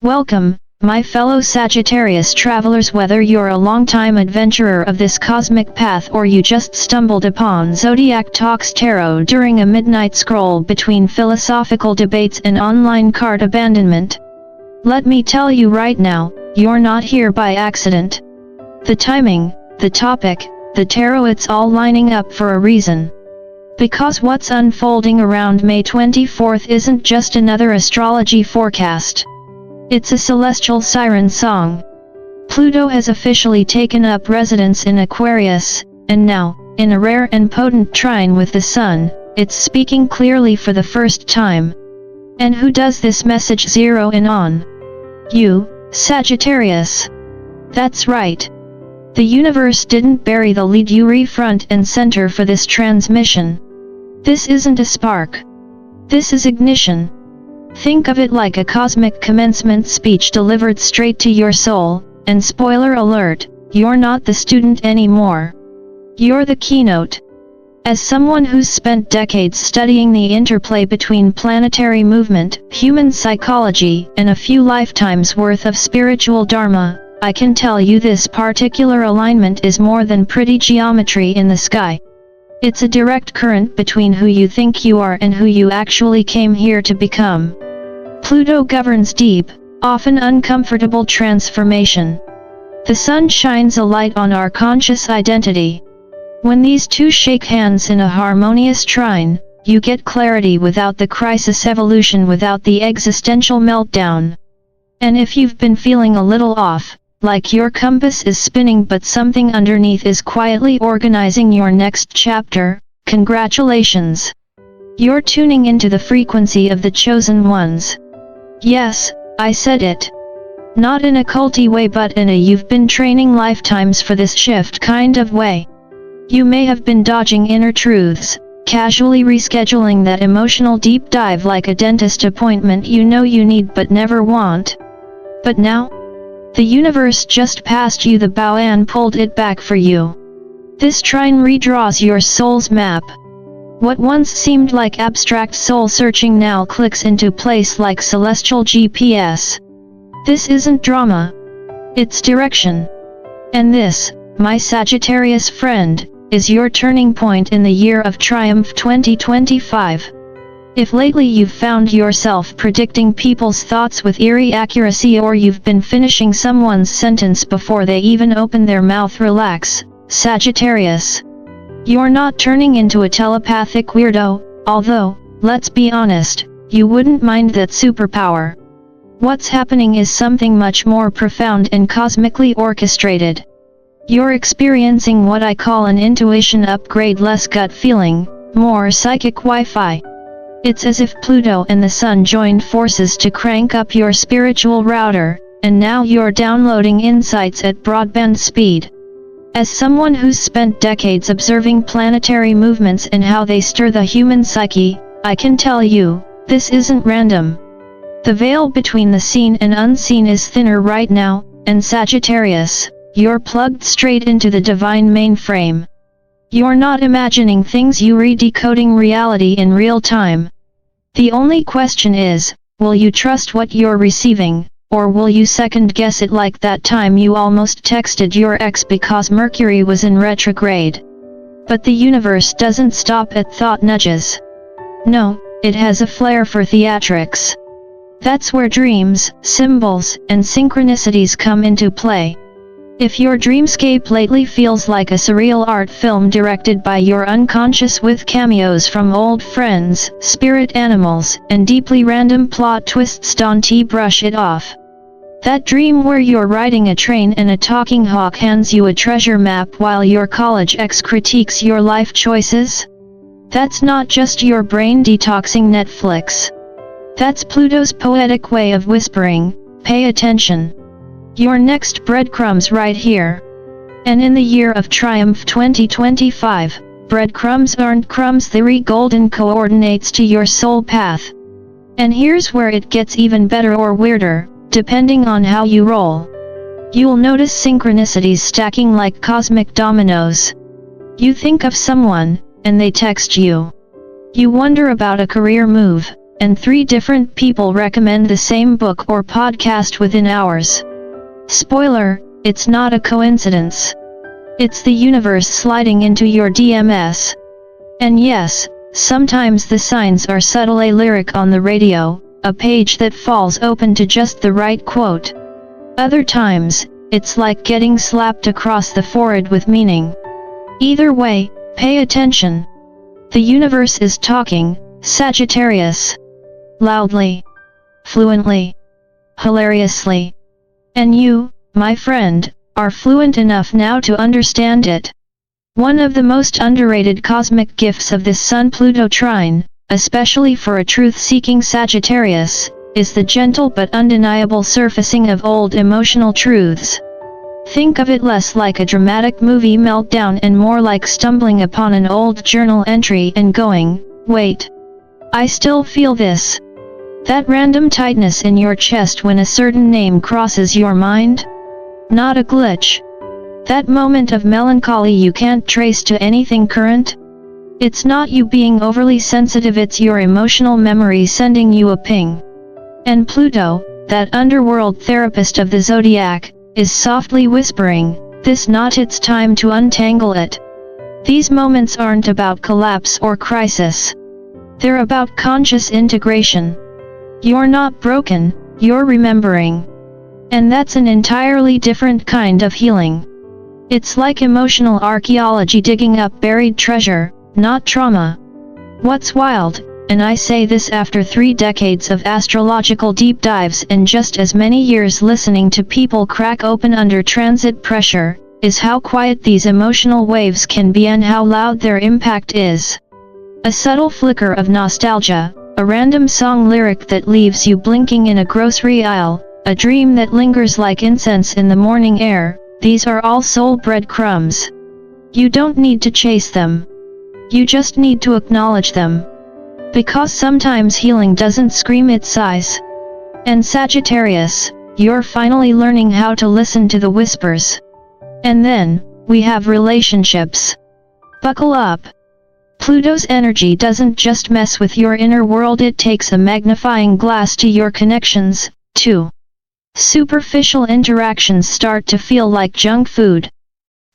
Welcome, my fellow Sagittarius travelers. Whether you're a long-time adventurer of this cosmic path or you just stumbled upon Zodiac Talks Tarot during a midnight scroll between philosophical debates and online card abandonment, let me tell you right now, you're not here by accident. The timing, the topic, the tarot, it's all lining up for a reason. Because what's unfolding around May 24th isn't just another astrology forecast. It's a celestial siren song. Pluto has officially taken up residence in Aquarius, and now, in a rare and potent trine with the Sun, it's speaking clearly for the first time. And who does this message zero in on? You, Sagittarius. That's right. The universe didn't bury the lead. You front and center for this transmission. This isn't a spark. This is ignition. Think of it like a cosmic commencement speech delivered straight to your soul, and spoiler alert, you're not the student anymore. You're the keynote. As someone who's spent decades studying the interplay between planetary movement, human psychology, and a few lifetimes worth of spiritual dharma, I can tell you this particular alignment is more than pretty geometry in the sky. It's a direct current between who you think you are and who you actually came here to become. Pluto governs deep, often uncomfortable transformation. The Sun shines a light on our conscious identity. When these two shake hands in a harmonious trine, you get clarity without the crisis, evolution without the existential meltdown. And if you've been feeling a little off, like your compass is spinning but something underneath is quietly organizing your next chapter, congratulations! You're tuning into the frequency of the chosen ones. Yes, I said it. Not in a culty way but in a you've been training lifetimes for this shift kind of way. You may have been dodging inner truths, casually rescheduling that emotional deep dive like a dentist appointment you know you need but never want. But now, the universe just passed you the bow and pulled it back for you. This trine redraws your soul's map. What once seemed like abstract soul searching now clicks into place like celestial GPS. This isn't drama. It's direction. And this, my Sagittarius friend, is your turning point in the year of triumph 2025. If lately you've found yourself predicting people's thoughts with eerie accuracy or you've been finishing someone's sentence before they even open their mouth, relax, Sagittarius. You're not turning into a telepathic weirdo, although, let's be honest, you wouldn't mind that superpower. What's happening is something much more profound and cosmically orchestrated. You're experiencing what I call an intuition upgrade, less gut feeling, more psychic Wi-Fi. It's as if Pluto and the Sun joined forces to crank up your spiritual router, and now you're downloading insights at broadband speed. As someone who's spent decades observing planetary movements and how they stir the human psyche, I can tell you, this isn't random. The veil between the seen and unseen is thinner right now, and Sagittarius, you're plugged straight into the divine mainframe. You're not imagining things, you're decoding reality in real time. The only question is, will you trust what you're receiving? Or will you second-guess it like that time you almost texted your ex because Mercury was in retrograde? But the universe doesn't stop at thought nudges. No, it has a flair for theatrics. That's where dreams, symbols, and synchronicities come into play. If your dreamscape lately feels like a surreal art film directed by your unconscious with cameos from old friends, spirit animals, and deeply random plot twists, don't brush it off. That dream where you're riding a train and a talking hawk hands you a treasure map while your college ex critiques your life choices? That's not just your brain detoxing Netflix. That's Pluto's poetic way of whispering, pay attention. Your next breadcrumbs right here. And in the year of triumph 2025, breadcrumbs aren't crumbs, they're golden coordinates to your soul path. And here's where it gets even better or weirder. Depending on how you roll. You'll notice synchronicities stacking like cosmic dominoes. You think of someone, and they text you. You wonder about a career move, and 3 different people recommend the same book or podcast within hours. Spoiler, it's not a coincidence. It's the universe sliding into your DMs. And yes, sometimes the signs are subtle, a lyric on the radio, a page that falls open to just the right quote. Other times, it's like getting slapped across the forehead with meaning. Either way, pay attention. The universe is talking, Sagittarius. Loudly, fluently, hilariously. And you, my friend, are fluent enough now to understand it. One of the most underrated cosmic gifts of this Sun-Pluto trine, especially for a truth-seeking Sagittarius, is the gentle but undeniable surfacing of old emotional truths. Think of it less like a dramatic movie meltdown and more like stumbling upon an old journal entry and going, wait, I still feel this. That random tightness in your chest when a certain name crosses your mind? Not a glitch. That moment of melancholy you can't trace to anything current? It's not you being overly sensitive, it's your emotional memory sending you a ping. And Pluto, that underworld therapist of the zodiac, is softly whispering, this not its time to untangle it. These moments aren't about collapse or crisis. They're about conscious integration. You're not broken, you're remembering. And that's an entirely different kind of healing. It's like emotional archaeology, digging up buried treasure, not trauma. What's wild, and I say this after 3 decades of astrological deep dives and just as many years listening to people crack open under transit pressure, is how quiet these emotional waves can be and how loud their impact is. A subtle flicker of nostalgia, a random song lyric that leaves you blinking in a grocery aisle, a dream that lingers like incense in the morning air, these are all soul breadcrumbs. You don't need to chase them. You just need to acknowledge them. Because sometimes healing doesn't scream its size. And Sagittarius, you're finally learning how to listen to the whispers. And then, we have relationships. Buckle up. Pluto's energy doesn't just mess with your inner world, it takes a magnifying glass to your connections, too. Superficial interactions start to feel like junk food.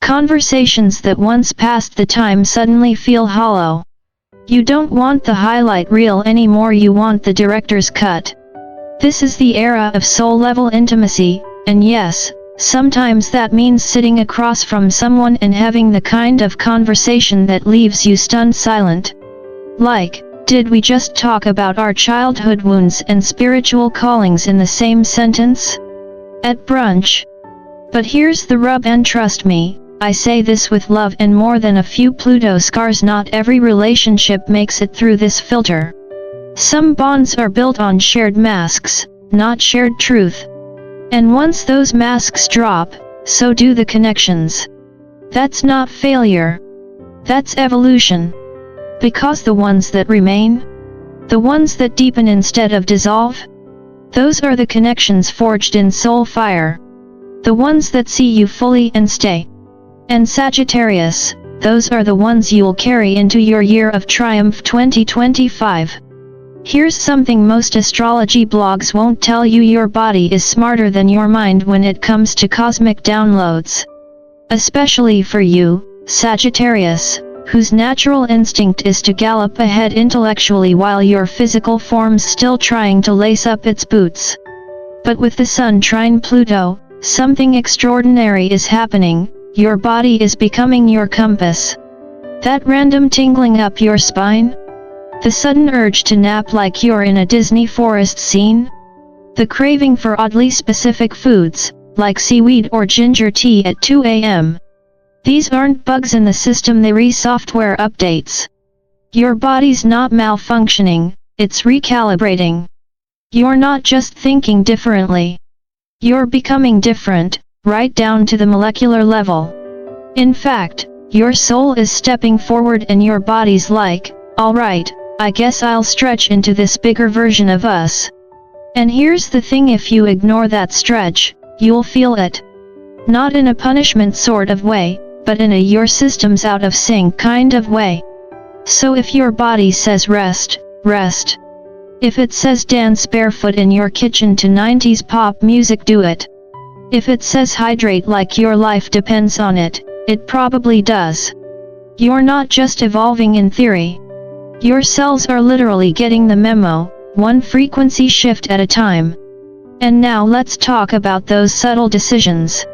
Conversations that once passed the time suddenly feel hollow. You don't want the highlight reel anymore, you want the director's cut. This is the era of soul-level intimacy, and yes, sometimes that means sitting across from someone and having the kind of conversation that leaves you stunned silent. Like, did we just talk about our childhood wounds and spiritual callings in the same sentence? At brunch? But here's the rub, and trust me, I say this with love and more than a few Pluto scars, not every relationship makes it through this filter. Some bonds are built on shared masks, not shared truth. And once those masks drop, so do the connections. That's not failure. That's evolution. Because the ones that remain, the ones that deepen instead of dissolve, those are the connections forged in soul fire. The ones that see you fully and stay. And Sagittarius, those are the ones you'll carry into your year of triumph 2025. Here's something most astrology blogs won't tell you: your body is smarter than your mind when it comes to cosmic downloads. Especially for you, Sagittarius, whose natural instinct is to gallop ahead intellectually while your physical form's still trying to lace up its boots. But with the Sun trine Pluto, something extraordinary is happening. Your body is becoming your compass. That random tingling up your spine? The sudden urge to nap like you're in a Disney forest scene? The craving for oddly specific foods, like seaweed or ginger tea at 2 a.m. These aren't bugs in the system, they re-software updates. Your body's not malfunctioning, it's recalibrating. You're not just thinking differently. You're becoming different, right down to the molecular level. In fact, your soul is stepping forward and your body's like, alright, I guess I'll stretch into this bigger version of us. And here's the thing, if you ignore that stretch, you'll feel it. Not in a punishment sort of way, but in a your system's out of sync kind of way. So if your body says rest, rest. If it says dance barefoot in your kitchen to 90s pop music, do it. If it says hydrate like your life depends on it, it probably does. You're not just evolving in theory. Your cells are literally getting the memo, one frequency shift at a time. And now let's talk about those subtle decisions.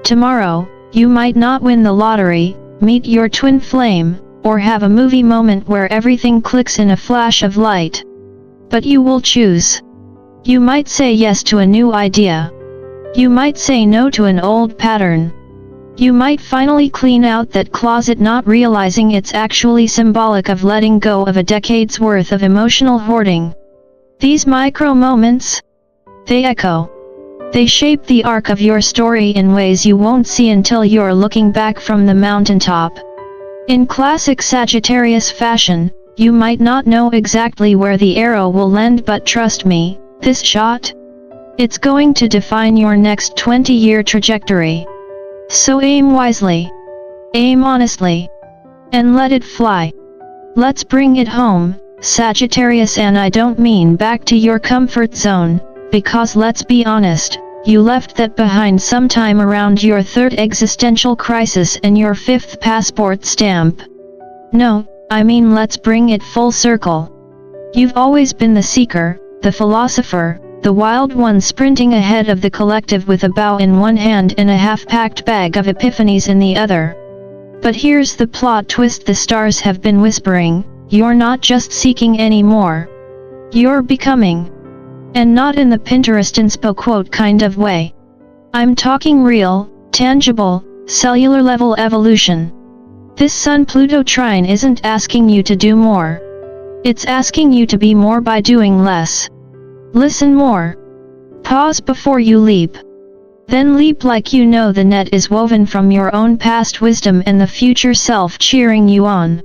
Tomorrow, you might not win the lottery, meet your twin flame, or have a movie moment where everything clicks in a flash of light. But you will choose. You might say yes to a new idea. You might say no to an old pattern. You might finally clean out that closet, not realizing it's actually symbolic of letting go of a decade's worth of emotional hoarding. These micro moments, they echo. They shape the arc of your story in ways you won't see until you're looking back from the mountaintop. In classic Sagittarius fashion, you might not know exactly where the arrow will land, but trust me, this shot, it's going to define your next 20-year trajectory. So aim wisely, aim honestly, and let it fly. Let's bring it home, Sagittarius, and I don't mean back to your comfort zone, because let's be honest, you left that behind sometime around your third existential crisis and your fifth passport stamp. No, I mean let's bring it full circle. You've always been the seeker, the philosopher, the wild one sprinting ahead of the collective with a bow in one hand and a half-packed bag of epiphanies in the other. But here's the plot twist the stars have been whispering: you're not just seeking anymore. You're becoming. And not in the Pinterest inspo quote kind of way. I'm talking real, tangible, cellular level evolution. This Sun-Pluto trine isn't asking you to do more. It's asking you to be more by doing less. Listen more. Pause before you leap. Then leap like you know the net is woven from your own past wisdom and the future self cheering you on.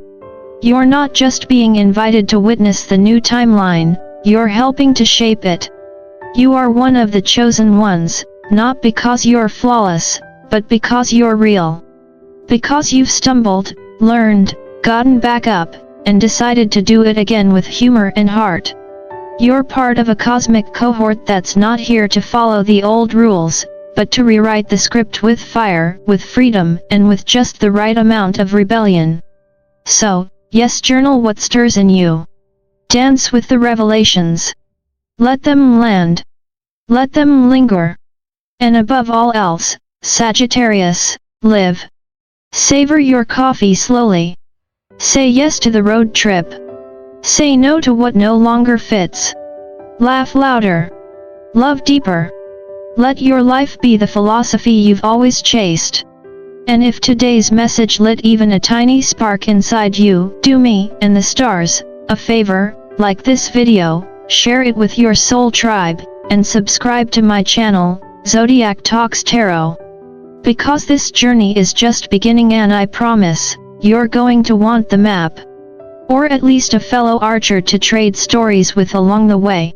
You're not just being invited to witness the new timeline, you're helping to shape it. You are one of the chosen ones, not because you're flawless, but because you're real. Because you've stumbled, learned, gotten back up, and decided to do it again with humor and heart. You're part of a cosmic cohort that's not here to follow the old rules, but to rewrite the script with fire, with freedom, and with just the right amount of rebellion. So, yes, journal what stirs in you. Dance with the revelations. Let them land. Let them linger. And above all else, Sagittarius, live. Savor your coffee slowly. Say yes to the road trip. Say no to what no longer fits. Laugh louder. Love deeper. Let your life be the philosophy you've always chased. And if today's message lit even a tiny spark inside you, do me and the stars a favor, like this video, share it with your soul tribe, and subscribe to my channel, Zodiac Talks Tarot. Because this journey is just beginning, and I promise, you're going to want the map. Or at least a fellow archer to trade stories with along the way.